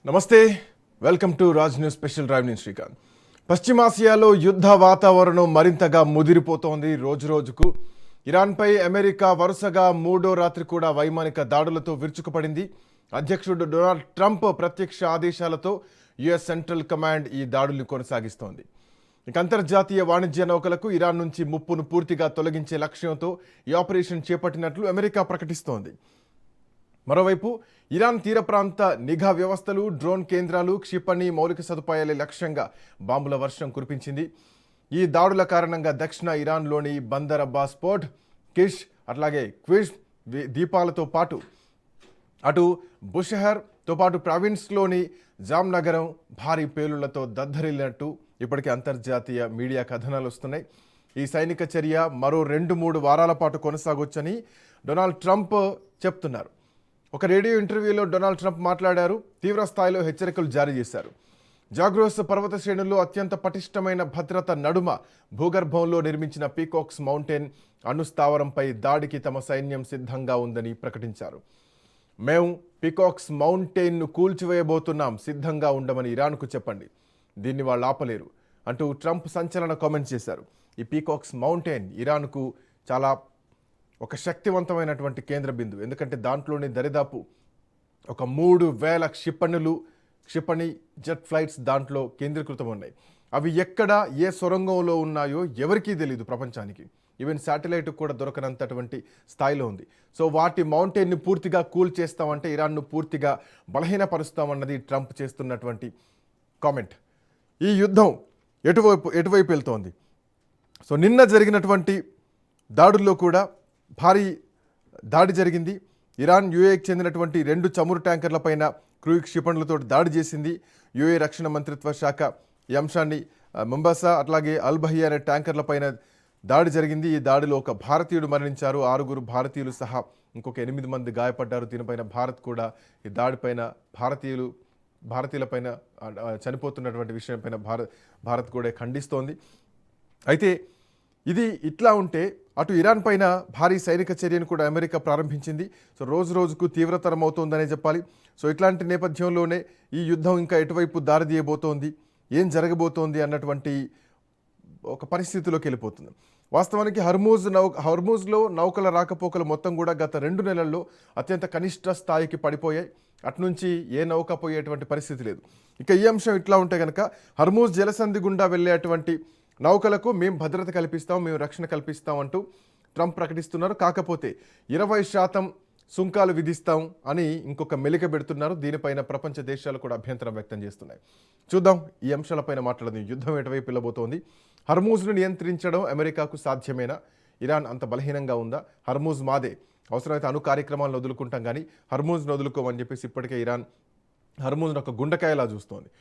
నమస్తే welcome to Raj news special drive నేను శ్రీకాంత్. పశ్చిమాసియాలో యుద్ధ వాతావరణం మరింతగా ముదిరిపోతోంది. రోజుకు ఇరాన్పై అమెరికా వరుసగా మూడో రాత్రి కూడా వైమానిక దాడులతో విరుచుకుపడింది. అధ్యక్షుడు డొనాల్డ్ ట్రంప్ ప్రత్యక్ష ఆదేశాలతో యుఎస్ సెంట్రల్ కమాండ్ ఈ దాడుల్ని కొనసాగిస్తోంది. ఇక అంతర్జాతీయ వాణిజ్య నౌకలకు ఇరాన్ నుంచి ముప్పును పూర్తిగా తొలగించే లక్ష్యంతో ఈ ఆపరేషన్ చేపట్టినట్లు అమెరికా ప్రకటిస్తోంది. మరోవైపు ఇరాన్ తీర ప్రాంత నిఘా వ్యవస్థలు, డ్రోన్ కేంద్రాలు, క్షిపణి మౌలిక సదుపాయాల లక్ష్యంగా బాంబుల వర్షం కురిపించింది. ఈ దాడుల కారణంగా దక్షిణ ఇరాన్లోని బందర్ అబ్బాస్ పోర్ట్, కిష్ అట్లాగే క్విష్ ద్వీపాలతో పాటు అటు బుషహర్తో పాటు ప్రావిన్స్లోని జామ్ నగరం భారీ పేలుళ్లతో దద్దరిల్లినట్టు ఇప్పటికే అంతర్జాతీయ మీడియా కథనాలు వస్తున్నాయి. ఈ సైనిక చర్య మరో 2-3 వారాల పాటు కొనసాగొచ్చని డొనాల్డ్ ట్రంప్ చెప్తున్నారు. ఒక రేడియో ఇంటర్వ్యూలో డొనాల్డ్ ట్రంప్ మాట్లాడారు. తీవ్ర స్థాయిలో హెచ్చరికలు జారీ చేశారు. జాగ్రోస్ పర్వత శ్రేణుల్లో అత్యంత పటిష్టమైన భద్రత నడుమ భూగర్భంలో నిర్మించిన పీకాక్స్ మౌంటైన్ అణుస్థావరంపై దాడికి తమ సైన్యం సిద్ధంగా ఉందని ప్రకటించారు. మేము పీకాక్స్ మౌంటైన్ను కూల్చివేయబోతున్నాం, సిద్ధంగా ఉండమని ఇరాన్కు చెప్పండి, దీన్ని వాళ్ళు ఆపలేరు అంటూ ట్రంప్ సంచలన కామెంట్ చేశారు. ఈ పీకాక్స్ మౌంటైన్ ఇరాన్కు చాలా ఒక శక్తివంతమైనటువంటి కేంద్ర బిందువు. ఎందుకంటే దాంట్లోని దరిదాపు ఒక 3000 క్షిపణి జెట్ ఫ్లైట్స్ దాంట్లో కేంద్రీకృతం ఉన్నాయి. అవి ఎక్కడ ఏ సొరంగంలో ఉన్నాయో ఎవరికీ తెలియదు ప్రపంచానికి. ఈవెన్ శాటిలైట్ కూడా దొరకనంతటువంటి స్థాయిలో ఉంది. సో వాటి మౌంటైన్ని పూర్తిగా కూల్ చేస్తామంటే ఇరాన్ను పూర్తిగా బలహీనపరుస్తామన్నది ట్రంప్ చేస్తున్నటువంటి కామెంట్. ఈ యుద్ధం ఎటువైపు వెళ్తోంది? సో నిన్న జరిగినటువంటి దాడుల్లో కూడా భారీ దాడి జరిగింది. ఇరాన్ యూఏకి చెందినటువంటి 2 చమురు ట్యాంకర్లపైన క్రూయిజ్ క్షిపణులతో దాడి చేసింది. యూఏ రక్షణ మంత్రిత్వ శాఖ ఈ అంశాన్ని ముంబాసా అట్లాగే అల్బహి అనే ట్యాంకర్లపైన దాడి జరిగింది. ఈ దాడిలో ఒక భారతీయుడు మరణించారు. 6 భారతీయులు సహా ఇంకొక 8 మంది గాయపడ్డారు. దీనిపైన భారత్ కూడా ఈ దాడిపైన భారతీయులపైన చనిపోతున్నటువంటి విషయంపైన భారత్ కూడా ఖండిస్తోంది. అయితే ఇది ఇట్లా ఉంటే అటు ఇరాన్ పైన భారీ సైనిక చర్యను కూడా అమెరికా ప్రారంభించింది. సో రోజుకు తీవ్రతరం అవుతోందనే చెప్పాలి. సో ఇట్లాంటి నేపథ్యంలోనే ఈ యుద్ధం ఇంకా ఎటువైపు దారితీయబోతోంది, ఏం జరగబోతోంది అన్నటువంటి ఒక పరిస్థితిలోకి వెళ్ళిపోతుంది. వాస్తవానికి హర్మూజ్లో నౌకల రాకపోకలు మొత్తం కూడా గత 2 నెలల్లో అత్యంత కనిష్ట స్థాయికి పడిపోయాయి. అటునుంచి ఏ నౌక పోయేటువంటి పరిస్థితి లేదు. ఇక ఈ అంశం ఇట్లా ఉంటే కనుక హర్మూజ్ జలసంధి గుండా వెళ్ళేటువంటి నౌకలకు మేము భద్రత కల్పిస్తాం, మేము రక్షణ కల్పిస్తాం అంటూ ట్రంప్ ప్రకటిస్తున్నారు. కాకపోతే 20% సుంకాలు విధిస్తాం అని ఇంకొక మెలిక పెడుతున్నారు. దీనిపైన ప్రపంచ దేశాలు కూడా అభ్యంతరం వ్యక్తం చేస్తున్నాయి. చూద్దాం ఈ అంశాలపైన మాట్లాడదు. యుద్ధం ఎటువైపు వెళ్ళబోతోంది? హర్మూజ్ను నియంత్రించడం అమెరికాకు సాధ్యమేనా? ఇరాన్ అంత బలహీనంగా ఉందా? హర్మూజ్ మాదే, అవసరమైతే అణు కార్యక్రమాలను వదులుకుంటాం కానీ హర్మూజ్ను వదులుకోమని చెప్పేసి ఇప్పటికే ఇరాన్ హర్మూజ్ను ఒక గుండకాయలా చూస్తోంది.